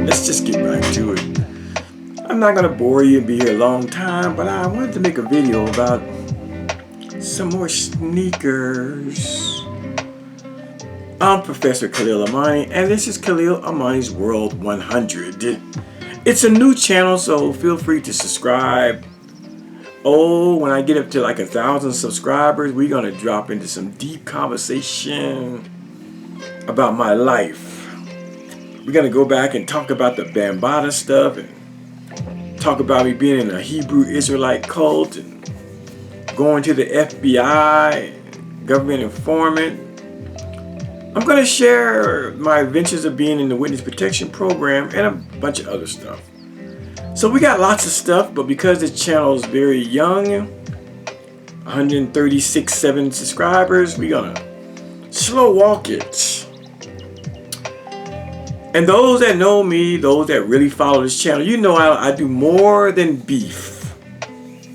let's just get right to it. I'm not gonna bore you and be here a long time, but I wanted to make a video about some more sneakers. I'm Professor Khalil Amani, and this is Khalil Amani's World 100. It's a new channel, so feel free to subscribe. Oh, when I get up to like 1,000 subscribers, we're gonna drop into some deep conversation about my life. We're gonna go back and talk about the Bambaataa stuff and talk about me being in a Hebrew Israelite cult and going to the FBI, government informant. I'm going to share my adventures of being in the witness protection program and a bunch of other stuff. So we got lots of stuff, but because this channel is very young, 136.7 subscribers, we're going to slow walk it. And those that know me, those that really follow this channel, you know I do more than beef.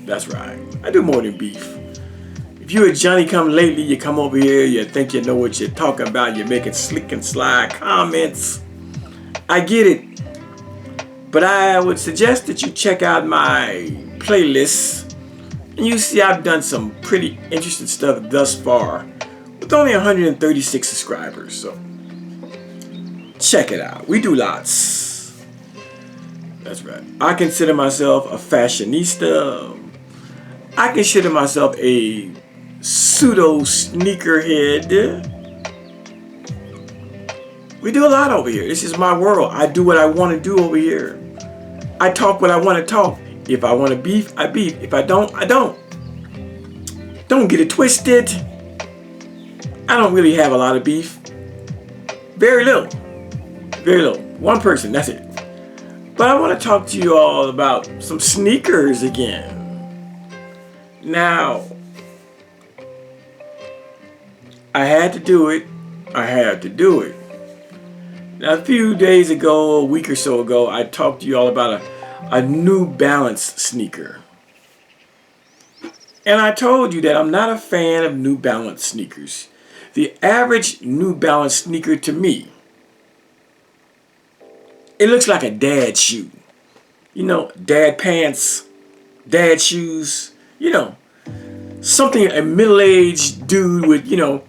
That's right. I do more than beef. If you're a Johnny come lately, you come over here, you think you know what you're talking about, you're making slick and sly comments. I get it. But I would suggest that you check out my playlist. And you see I've done some pretty interesting stuff thus far with only 136 subscribers. So check it out. We do lots. That's right. I consider myself a fashionista. I consider myself a pseudo sneakerhead. We do a lot over here. This is my world. I do what I want to do over here. I talk what I want to talk. If I want to beef, I beef. If I don't, I don't. Don't get it twisted. I don't really have a lot of beef. Very little. Very little. One person, that's it. But I want to talk to you all about some sneakers again. Now, I had to do it. I had to do it. Now, a few days ago, a week or so ago, I talked to you all about a New Balance sneaker. And I told you that I'm not a fan of New Balance sneakers. The average New Balance sneaker to me, it looks like a dad shoe. You know, dad pants, dad shoes, you know, something a middle-aged dude with, 2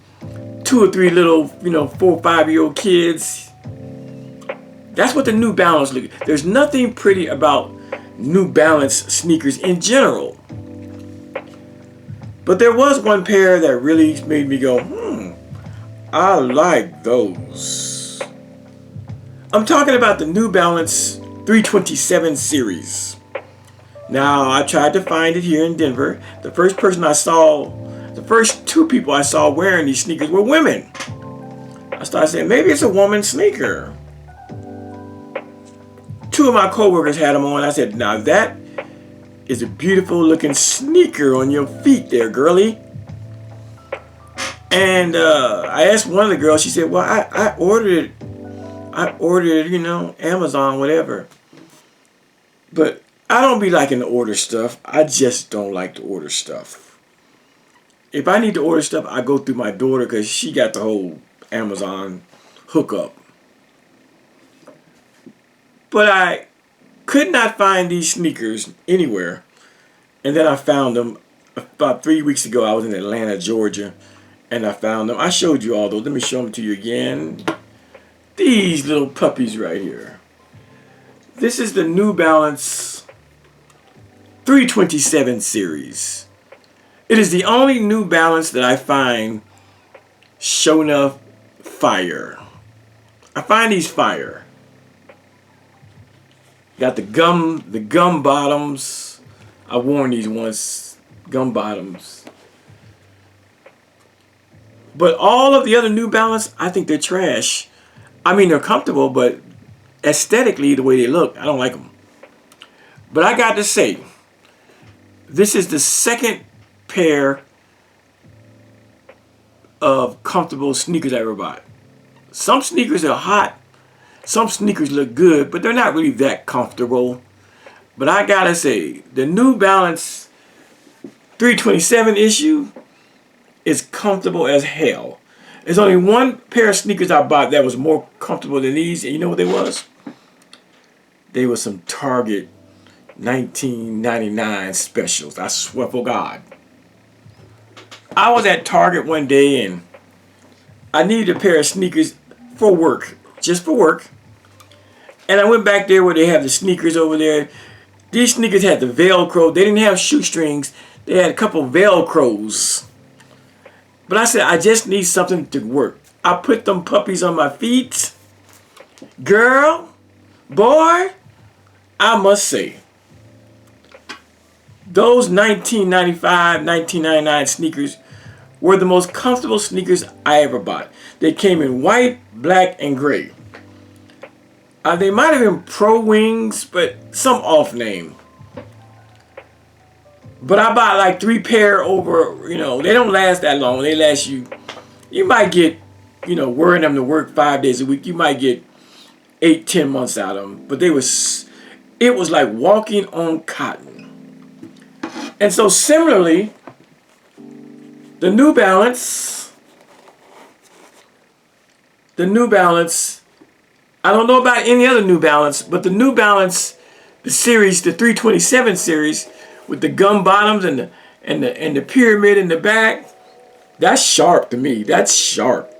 or 3 little, 4 or 5-year-old kids. That's what the New Balance look. There's nothing pretty about New Balance sneakers in general. But there was one pair that really made me go, I like those. I'm talking about the New Balance 327 series. Now, I tried to find it here in Denver. The first 2 people I saw wearing these sneakers were women. I started saying, maybe it's a woman's sneaker. 2 of my coworkers had them on. I said, now that is a beautiful looking sneaker on your feet there, girlie. And I asked one of the girls, she said, well, I ordered it, Amazon, whatever. But I don't be liking to order stuff. I just don't like to order stuff. If I need to order stuff, I go through my daughter because she got the whole Amazon hookup. But I could not find these sneakers anywhere. And then I found them about 3 weeks ago. I was in Atlanta, Georgia, and I found them. I showed you all those. Let me show them to you again. These little puppies right here. This is the New Balance 327 series. It is the only New Balance that I find show enough fire. I find these fire. Got the gum bottoms. I worn these once, gum bottoms. But all of the other New Balance, I think they're trash. I mean, they're comfortable, but aesthetically, the way they look, I don't like them. But I got to say, this is the second pair of comfortable sneakers I ever bought. Some sneakers are hot. Some sneakers look good, but they're not really that comfortable. But I gotta say, the New Balance 327 issue is comfortable as hell. There's only one pair of sneakers I bought that was more comfortable than these, and you know what they was? They were some Target 1999 specials. I swear for God. I was at Target one day and I needed a pair of sneakers for work, just for work. And I went back there where they have the sneakers over there. These sneakers had the Velcro. They didn't have shoestrings. They had a couple Velcros. But I said, I just need something to work. I put them puppies on my feet. Girl, boy, I must say, those 1995, 1999 sneakers were the most comfortable sneakers I ever bought. They came in white, black, and gray. They might have been Pro Wings, but some off name. But I bought like 3 pair over, they don't last that long. They last you might get, wearing them to work 5 days a week. You might get 8-10 months out of them. But it was like walking on cotton. And so similarly, the New Balance, I don't know about any other New Balance, but the New Balance, the series, the 327 series, with the gum bottoms and the pyramid in the back, that's sharp to me. That's sharp.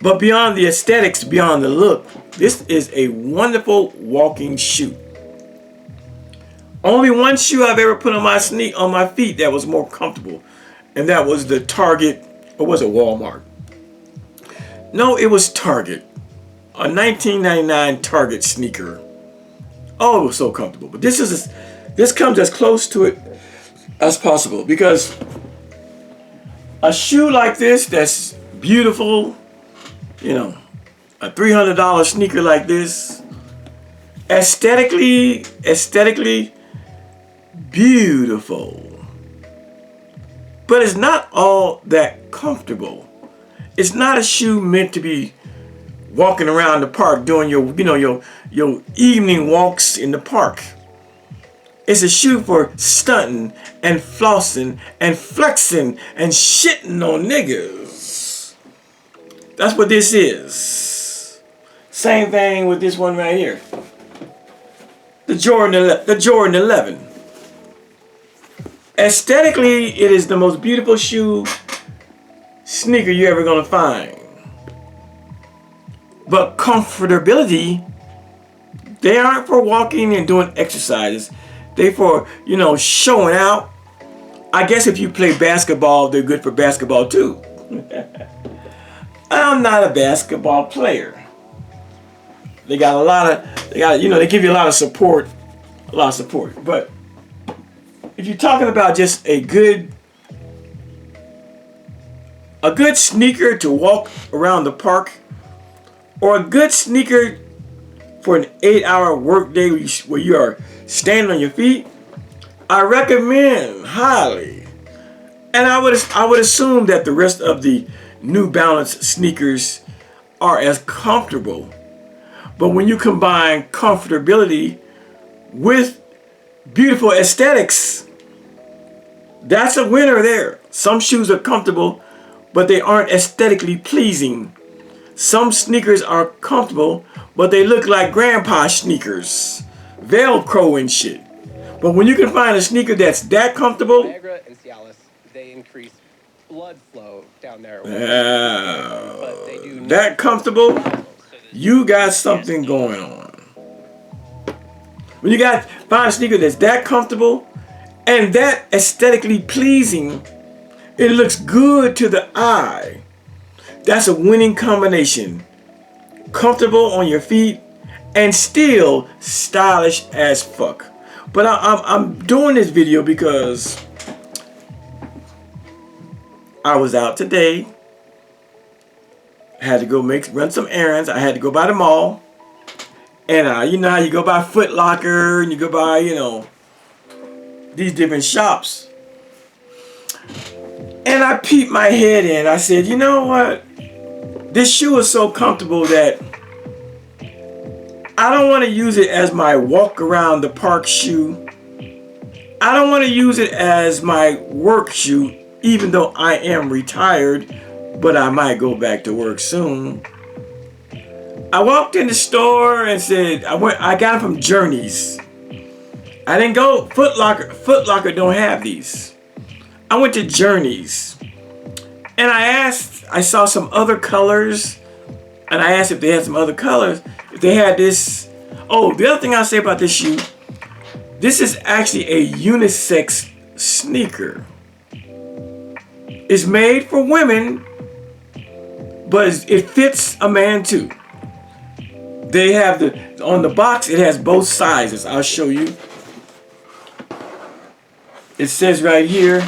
But beyond the aesthetics, beyond the look, this is a wonderful walking shoe. Only one shoe I've ever put on my feet that was more comfortable, and that was the Target, or was it Walmart? No, it was Target. A 1999 Target sneaker. Oh, it was so comfortable. But this comes as close to it as possible, because a shoe like this that's beautiful, a $300 sneaker like this, aesthetically beautiful, but it's not all that comfortable. It's not a shoe meant to be walking around the park doing your evening walks in the park. It's a shoe for stunting and flossing and flexing and shitting on niggas. That's what this is. Same thing with this one right here. The Jordan 11. Aesthetically, it is the most beautiful sneaker you're ever gonna find. But comfortability, they aren't for walking and doing exercises. They for, showing out. I guess if you play basketball, they're good for basketball too. I'm not a basketball player. They give you a lot of support. But if you're talking about just a good sneaker to walk around the park, or a good sneaker for an 8-hour work day where you are standing on your feet, I recommend highly. And I would assume that the rest of the New Balance sneakers are as comfortable. But when you combine comfortability with beautiful aesthetics, that's a winner there. Some shoes are comfortable, but they aren't aesthetically pleasing. Some sneakers are comfortable, but they look like grandpa sneakers, Velcro and shit. But when you can find a sneaker that's that comfortable, Niagara and Cialis, they increase blood flow down there. That comfortable, you got something going on. When you find a sneaker that's that comfortable and that aesthetically pleasing, it looks good to the eye. That's a winning combination. Comfortable on your feet and still stylish as fuck. But I'm doing this video because I was out today. Had to go run some errands. I had to go by the mall. And you know how you go by Foot Locker and you go by, these different shops. And I peeped my head in. I said, you know what? This shoe is so comfortable that I don't want to use it as my walk around the park shoe. I don't want to use it as my work shoe, even though I am retired, but I might go back to work soon. I walked in the store and said, I got them from Journeys. I didn't go Foot Locker. Foot Locker don't have these. I went to Journeys. And I saw some other colors. And I asked if they had some other colors. If they had this. Oh, the other thing I'll say about this shoe. This is actually a unisex sneaker. It's made for women, but it fits a man too. They have on the box, it has both sizes. I'll show you. It says right here,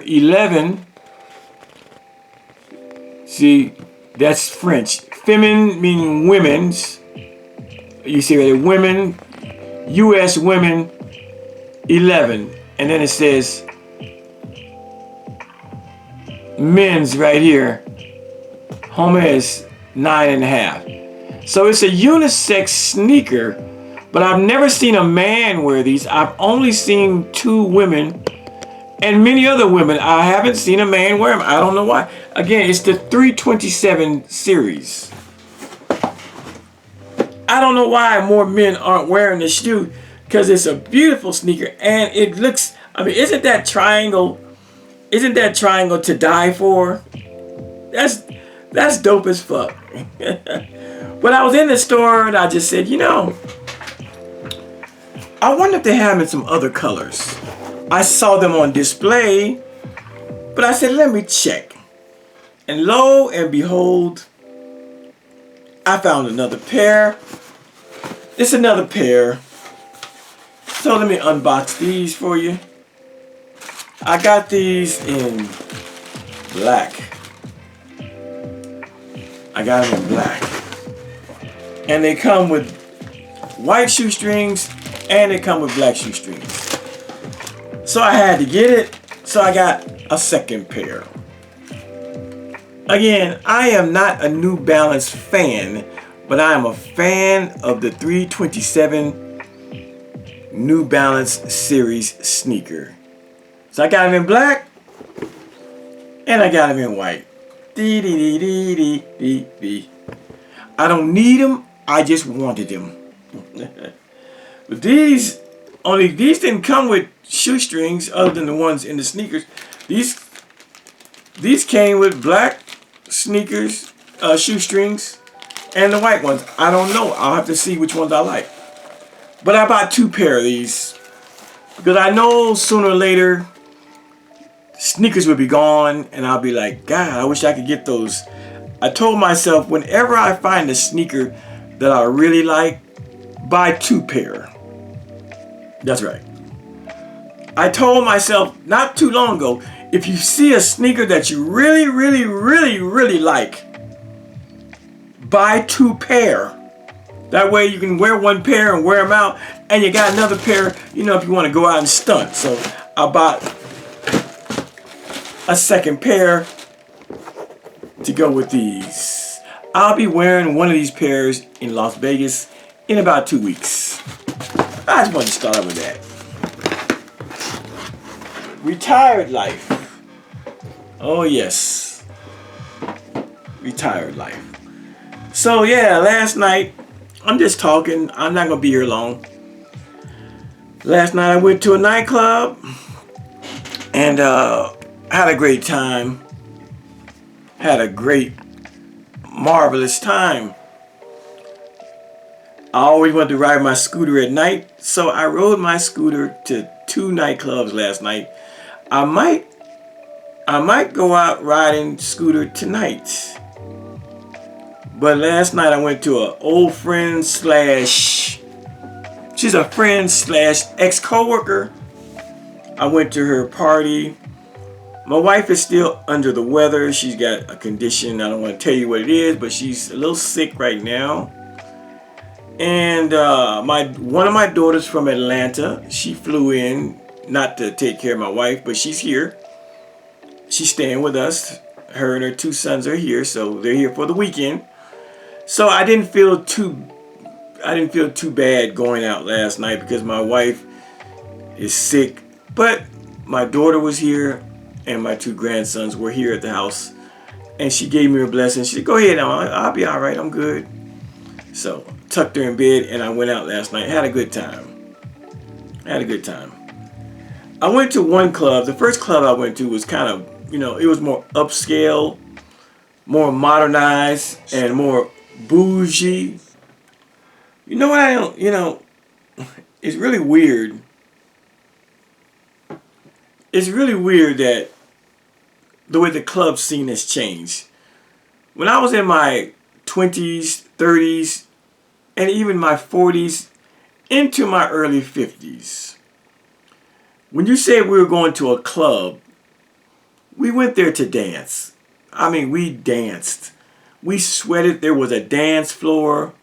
11. See, that's French. Feminine meaning women's. You see right here, women, US women, 11. And then it says men's right here. Homer is 9.5. So it's a unisex sneaker, but I've never seen a man wear these. I've only seen 2 women and many other women. I haven't seen a man wear them. I don't know why. Again, it's the 327 series. I don't know why more men aren't wearing this shoe, because it's a beautiful sneaker and it looks, I mean, isn't that triangle to die for? That's dope as fuck. But I was in the store and I just said, you know, I wonder if they have them in some other colors. I saw them on display, but I said, let me check. And lo and behold, I found another pair. It's another pair. So let me unbox these for you. I got these in black. And they come with white shoestrings and they come with black shoestrings. So I had to get it. So I got a second pair. Again, I am not a New Balance fan, but I am a fan of the 327 New Balance series sneaker. So I got them in black and I got them in white. I don't need them, I just wanted them. But these didn't come with shoestrings other than the ones in the sneakers. These came with black sneakers, shoestrings, and the white ones. I don't know. I'll have to see which ones I like. But I bought 2 pair of these because I know sooner or later sneakers will be gone and I'll be like, God, I wish I could get those. I told myself, whenever I find a sneaker that I really like, buy 2 pair. That's right. I told myself not too long ago, if you see a sneaker that you really, really, really, really like, buy 2 pair. That way you can wear 1 pair and wear them out, and you got another pair, you know, if you want to go out and stunt. So I bought a second pair to go with these. I'll be wearing one of these pairs in Las Vegas in about 2 weeks. I just wanted to start out with that. Retired life. Oh yes. Retired life. So yeah, last night, I'm just talking. I'm not going to be here long. Last night I went to a nightclub and had a great time. Had a great, marvelous time. I always wanted to ride my scooter at night, so I rode my scooter to 2 nightclubs last night. I might go out riding scooter tonight. But last night I went to an old friend slash, she's a friend slash ex-coworker. I went to her party. My wife is still under the weather. She's got a condition. I don't want to tell you what it is, but she's a little sick right now. And one of my daughters from Atlanta, she flew in, not to take care of my wife, but she's here. She's staying with us. Her and her 2 sons are here, so they're here for the weekend. So I didn't feel too bad going out last night because my wife is sick. But my daughter was here and my 2 grandsons were here at the house. And she gave me her blessing. She said, go ahead now. I'll be all right. I'm good. So tucked her in bed and I went out last night. Had a good time. Had a good time. I went to one club. The first club I went to was kind of, it was more upscale, more modernized, and more bougie. You know what I don't, it's really weird. It's really weird that the way the club scene has changed. When I was in my 20s, 30s, and even my 40s, into my early 50s, when you said we were going to a club, we went there to dance. I mean, we danced. We sweated. There was a dance floor.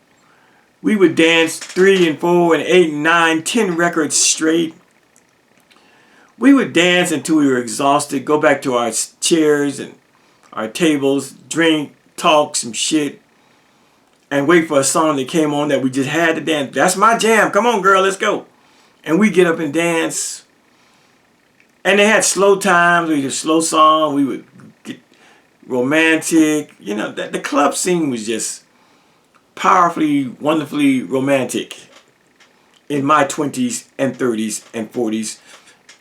We would dance 3 and 4 and 8 and 9, 10 records straight. We would dance until we were exhausted, go back to our chairs and our tables, drink, talk some shit, and wait for a song that came on that we just had to dance. That's my jam. Come on, girl, let's go. And we get up and dance. And they had slow times. We did a slow song. We would get romantic. The club scene was just powerfully, wonderfully romantic in my 20s and 30s and 40s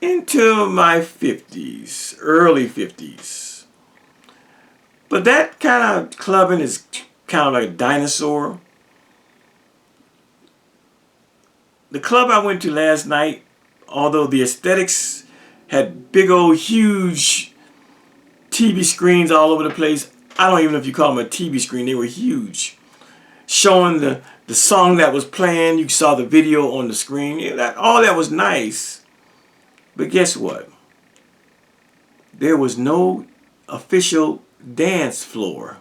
into my 50s, early 50s. But that kind of clubbing is kind of like a dinosaur. The club I went to last night, although the aesthetics had big old huge TV screens all over the place. I don't even know if you call them a TV screen. They were huge. Showing the song that was playing. You saw the video on the screen. All that was nice. But guess what? There was no official dance floor.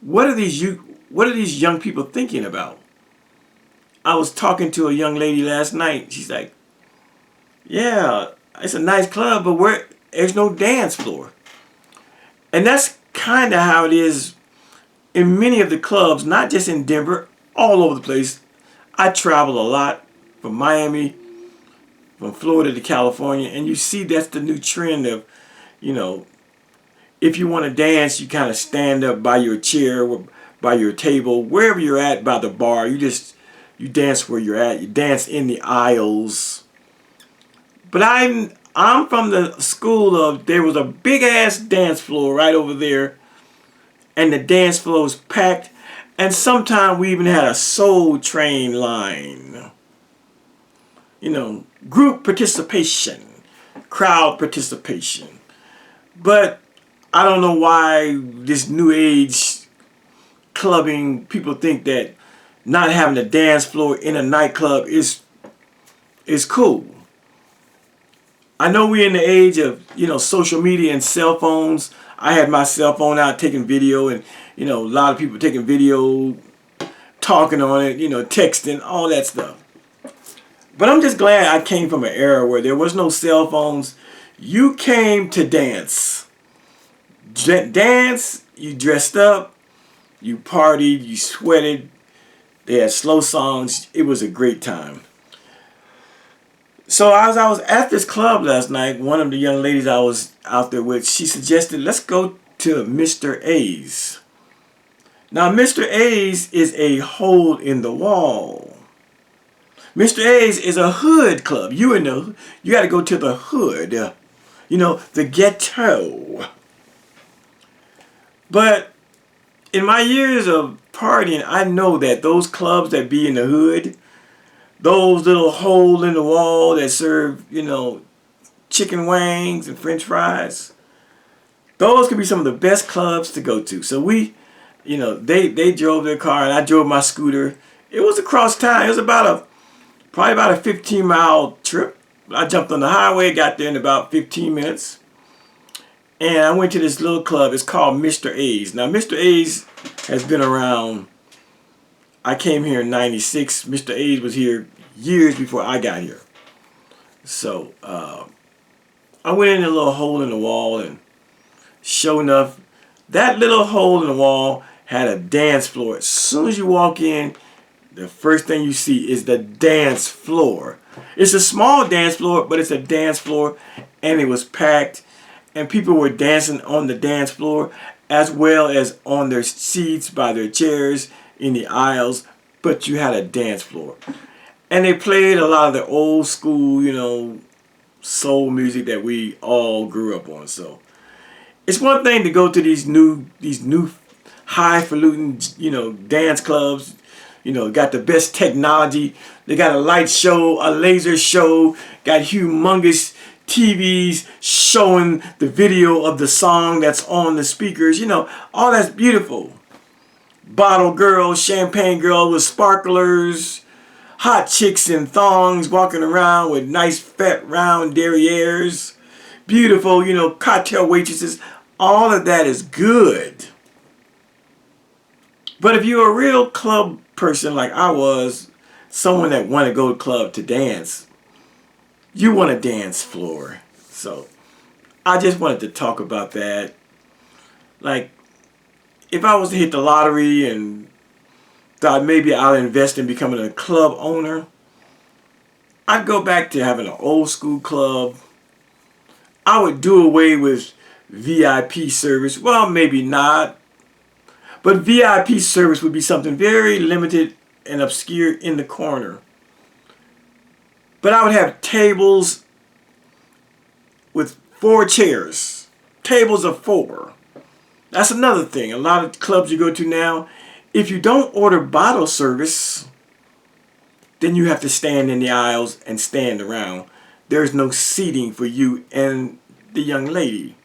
What are these young people thinking about? I was talking to a young lady last night. She's like, yeah, it's a nice club, but there's no dance floor. And that's kind of how it is in many of the clubs, not just in Denver, all over the place. I travel a lot from Miami, from Florida to California, and you see that's the new trend of, if you want to dance, you kind of stand up by your chair, by your table, wherever you're at, by the bar. You dance where you're at. You dance in the aisles. But I'm from the school of there was a big ass dance floor right over there, and the dance floor was packed, and sometimes we even had a Soul Train line. Group participation, crowd participation. But I don't know why this new age clubbing, people think that not having a dance floor in a nightclub is cool. I know we're in the age of, social media and cell phones. I had my cell phone out taking video, and, a lot of people taking video, talking on it, texting, all that stuff. But I'm just glad I came from an era where there was no cell phones. You came to dance. Dance, you dressed up, you partied, you sweated. They had slow songs. It was a great time. So as I was at this club last night, one of the young ladies I was out there with, she suggested, let's go to Mr. A's. Now, Mr. A's is a hole in the wall. Mr. A's is a hood club. You got to go to the hood. The ghetto. But in my years of partying, I know that those clubs that be in the hood, those little holes in the wall that serve, chicken wings and french fries, those could be some of the best clubs to go to. So they drove their car and I drove my scooter. It was across town. It was probably about a 15-mile trip. I jumped on the highway, got there in about 15 minutes. And I went to this little club. It's called Mr. A's. Now, Mr. A's has been around. I came here in 96. Mr. A's was here years before I got here. So, I went in a little hole in the wall, and sure enough, that little hole in the wall had a dance floor. As soon as you walk in, the first thing you see is the dance floor. It's a small dance floor, but it's a dance floor, and it was packed. and people were dancing on the dance floor as well as on their seats by their chairs in the aisles, but you had a dance floor. And they played a lot of the old school, soul music that we all grew up on. So it's one thing to go to these new highfalutin, dance clubs. Got the best technology. They got a light show, a laser show, got humongous TVs showing the video of the song that's on the speakers. All that's beautiful. Bottle girls, champagne girls with sparklers, hot chicks in thongs walking around with nice fat round derrieres. Beautiful, cocktail waitresses. All of that is good. But if you're a real club person like I was, someone that want to go to club to dance, you want a dance floor. So I just wanted to talk about that. Like, if I was to hit the lottery and thought maybe I'll invest in becoming a club owner, I'd go back to having an old school club. I would do away with VIP service. Well, maybe not. But VIP service would be something very limited and obscure in the corner. But I would have tables with 4 chairs. Tables of 4. That's another thing. A lot of clubs you go to now, if you don't order bottle service, then you have to stand in the aisles and stand around. There's no seating for you and the young lady.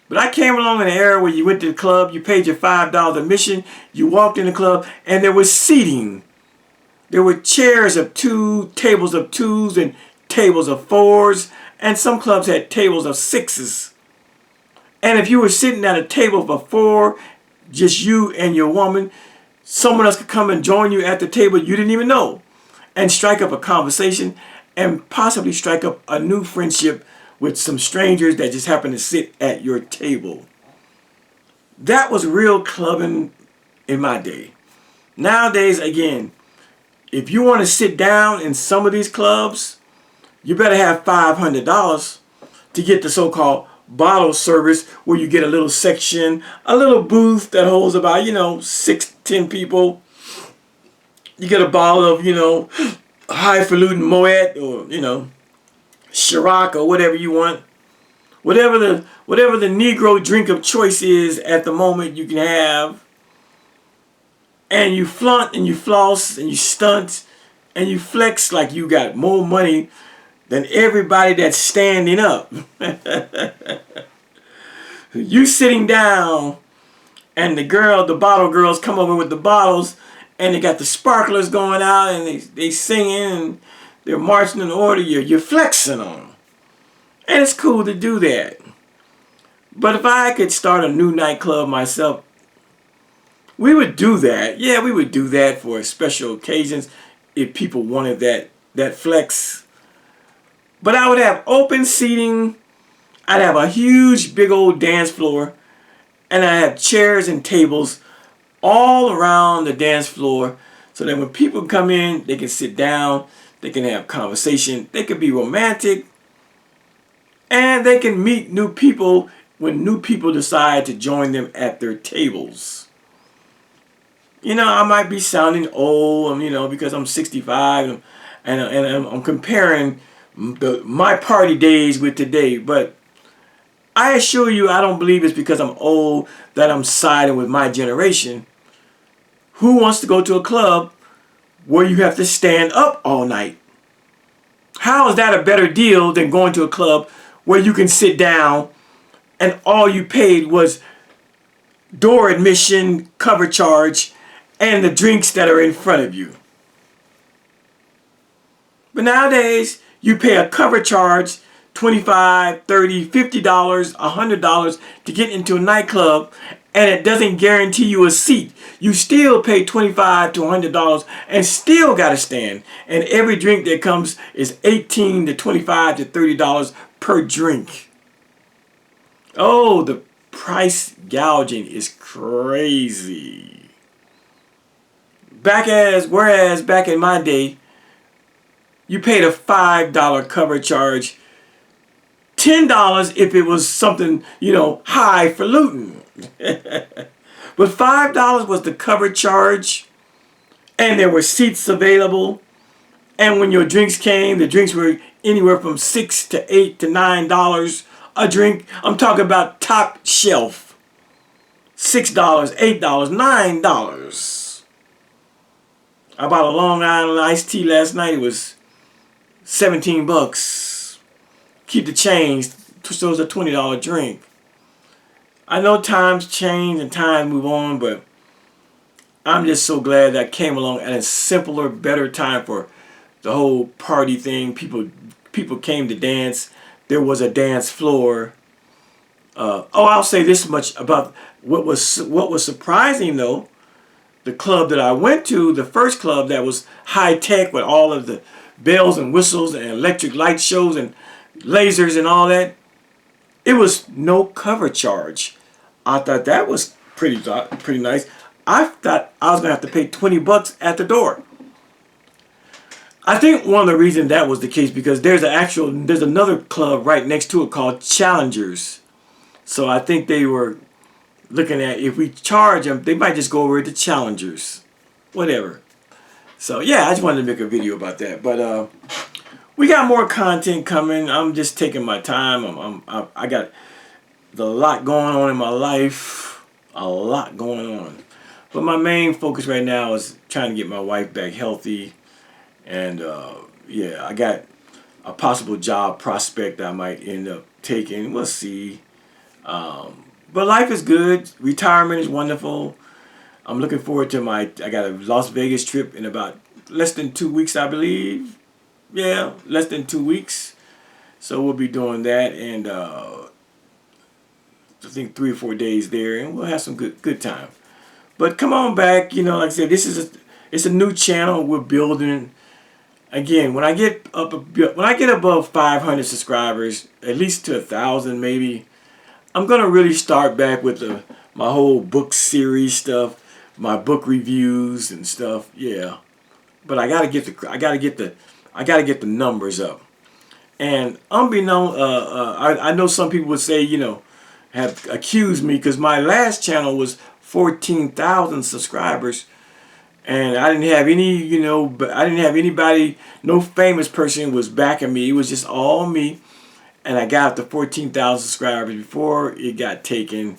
But I came along in an era where you went to the club, you paid your $5 admission, you walked in the club, and there was seating. There were chairs of 2, tables of 2s, and tables of 4s, and some clubs had tables of 6s. And if you were sitting at a table of a 4, just you and your woman, someone else could come and join you at the table you didn't even know, and strike up a conversation, and possibly strike up a new friendship with some strangers that just happen to sit at your table. That was real clubbing in my day. Nowadays, again, if you want to sit down in some of these clubs, you better have $500 to get the so-called bottle service, where you get a little section, a little booth that holds about, 6-10 people. You get a bottle of, highfalutin Moet, or, Ciroc, or whatever you want. Whatever the Negro drink of choice is at the moment, you can have. And you flaunt and you floss and you stunt and you flex like you got more money than everybody that's standing up. You sitting down and the bottle girls come over with the bottles and they got the sparklers going out and they singing and they're marching in order. You're flexing on them. And it's cool to do that. But if I could start a new nightclub myself, we would do that. Yeah, we would do that for special occasions if people wanted that flex. But I would have open seating. I'd have a huge, big old dance floor. And I have chairs and tables all around the dance floor so that when people come in, they can sit down, they can have conversation, they can be romantic, and they can meet new people when new people decide to join them at their tables. I might be sounding old, because I'm 65 and I'm comparing my party days with today. But I assure you, I don't believe it's because I'm old that I'm siding with my generation. Who wants to go to a club where you have to stand up all night? How is that a better deal than going to a club where you can sit down and all you paid was door admission, cover charge, and the drinks that are in front of you? But nowadays, you pay a cover charge, $25, $30, $50, $100 to get into a nightclub, and it doesn't guarantee you a seat. You still pay $25 to $100 and still got to stand. And every drink that comes is $18 to $25 to $30 per drink. Oh, the price gouging is crazy. Whereas back in my day, you paid a $5 cover charge $10 if it was something, you know, highfalutin. But $5 was the cover charge, and there were seats available. And when your drinks came, the drinks were anywhere from $6 to $8 to $9 a drink. I'm talking about top shelf. $6, $8, $9. I bought a Long Island iced tea last night. It was 17 bucks. Keep the change. So it was a $20 drink. I know times change and times move on, but I'm just so glad that I came along at a simpler, better time for the whole party thing. People came to dance. There was a dance floor. I'll say this much about what was surprising though. The club that I went to, the first club that was high tech with all of the bells and whistles and electric light shows and lasers and all that, it was no cover charge. I thought that was pretty nice. I thought I was gonna have to pay 20 bucks at the door. I think one of the reasons that was the case because there's another club right next to it called Challengers. So I think they were looking at if we charge them, they might just go over to Challengers, whatever. So yeah, I just wanted to make a video about that. But we got more content coming. I'm just taking my time. I got a lot going on in my life, a lot going on. But my main focus right now is trying to get my wife back healthy. And yeah, I got a possible job prospect that I might end up taking. We'll see. But life is good. Retirement is wonderful. I'm looking forward to I got a Las Vegas trip in about less than 2 weeks, I believe. Yeah, less than 2 weeks. So we'll be doing that, and I think 3 or 4 days there, and we'll have some good time. But come on back, you know, like I said, it's a new channel we're building. Again, when I get above 500 subscribers, at least to 1,000 maybe, I'm gonna really start back with my whole book series stuff, my book reviews and stuff. Yeah, but I gotta get the numbers up. And unbeknown, I know some people would say, you know, have accused me because my last channel was 14,000 subscribers. And I didn't have any, you know, I didn't have anybody, no famous person was backing me. It was just all me. And I got up to 14,000 subscribers before it got taken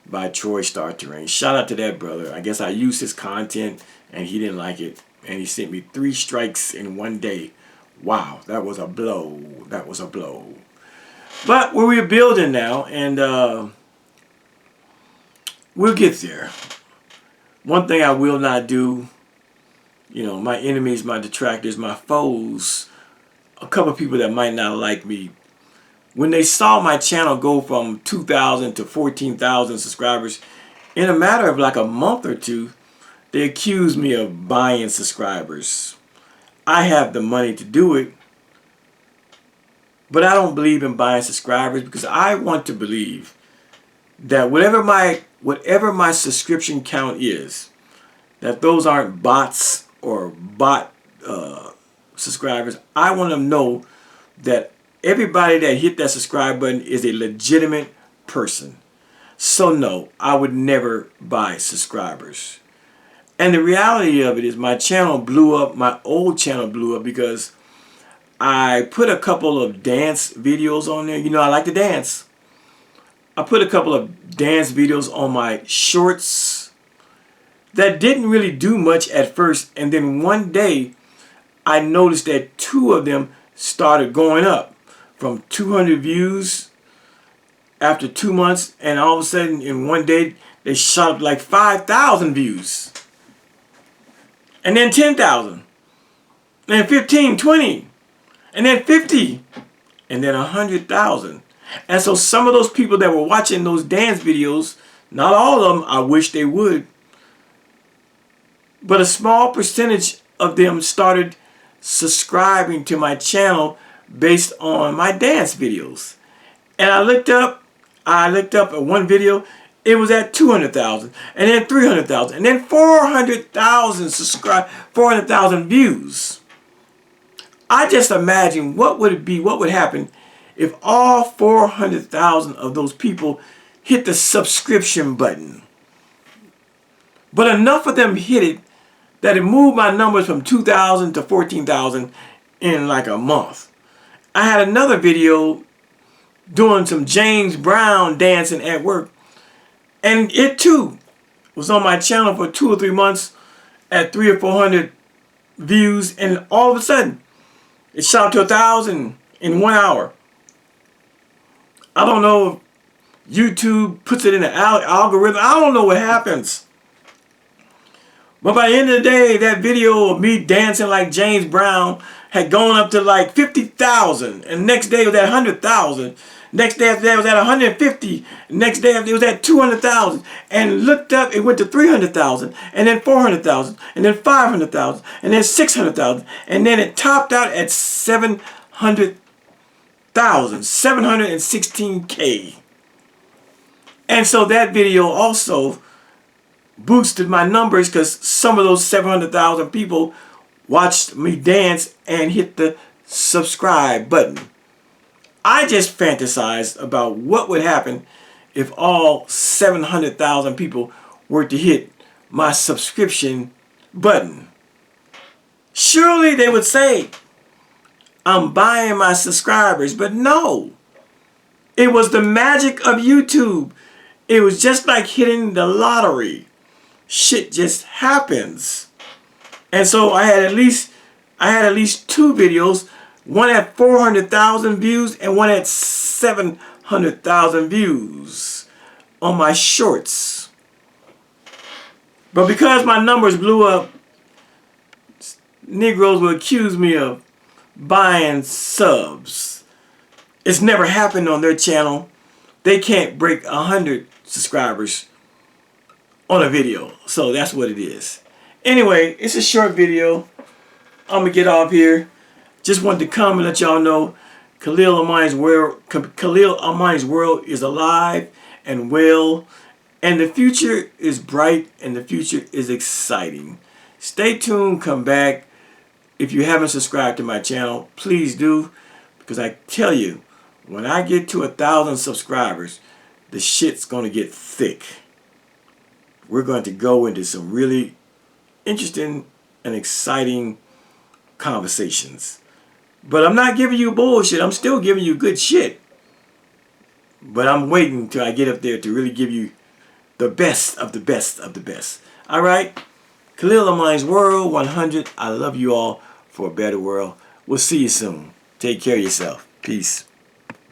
by Troy Star Terrain. Shout out to that brother. I guess I used his content and he didn't like it. And he sent me 3 strikes in 1 day. Wow, that was a blow. That was a blow. But we're building now, and we'll get there. One thing I will not do, you know, my enemies, my detractors, my foes, a couple of people that might not like me, when they saw my channel go from 2,000 to 14,000 subscribers, in a matter of like a month or two, they accused me of buying subscribers. I have the money to do it, but I don't believe in buying subscribers because I want to believe that whatever my subscription count is, that those aren't bots or bot subscribers. I want to know that everybody that hit that subscribe button is a legitimate person. So no, I would never buy subscribers. And the reality of it is my channel blew up, my old channel blew up because I put a couple of dance videos on there. You know, I like to dance. I put a couple of dance videos on my shorts that didn't really do much at first. And then one day I noticed that 2 of them started going up from 200 views after 2 months. And all of a sudden in one day they shot up like 5,000 views. And then 10,000. And then 15, 20. And then 50. And then 100,000. And so some of those people that were watching those dance videos, not all of them, I wish they would, but a small percentage of them started subscribing to my channel based on my dance videos. And I looked up at one video, it was at 200,000, and then 300,000, and then 400,000 400,000 views. I just imagine what would happen if all 400,000 of those people hit the subscription button. But enough of them hit it that it moved my numbers from 2,000 to 14,000 in like a month. I had another video doing some James Brown dancing at work, and it too was on my channel for 2 or 3 months at 300 or 400 views, and all of a sudden it shot to 1,000 in 1 hour. I don't know if YouTube puts it in the algorithm. I don't know what happens. But by the end of the day, that video of me dancing like James Brown had gone up to like 50,000. And next day it was at 100,000. Next day after that it was at 150. Next day after it was at 200,000. And looked up, it went to 300,000. And then 400,000. And then 500,000. And then 600,000. And then it topped out at 700,000. 716K. And so that video also boosted my numbers because some of those 700,000 people watched me dance and hit the subscribe button. I just fantasized about what would happen if all 700,000 people were to hit my subscription button. Surely they would say, I'm buying my subscribers, but no. It was the magic of YouTube. It was just like hitting the lottery. Shit just happens. And so I had at least 2 videos, one at 400,000 views and one at 700,000 views on my shorts. But because my numbers blew up, Negroes will accuse me of buying subs. It's never happened on their channel. They can't break 100 subscribers on a video. So that's what it is. Anyway, it's a short video. I'm going to get off here. Just wanted to come and let y'all know Khalil Amani's world is alive and well. And the future is bright and the future is exciting. Stay tuned. Come back. If you haven't subscribed to my channel, please do. Because I tell you, when I get to 1,000 subscribers, the shit's going to get thick. We're going to go into some really interesting and exciting conversations. But I'm not giving you bullshit. I'm still giving you good shit. But I'm waiting till I get up there to really give you the best of the best of the best. Alright? Khalil Amani's World 100. I love you all for a better world. We'll see you soon. Take care of yourself. Peace.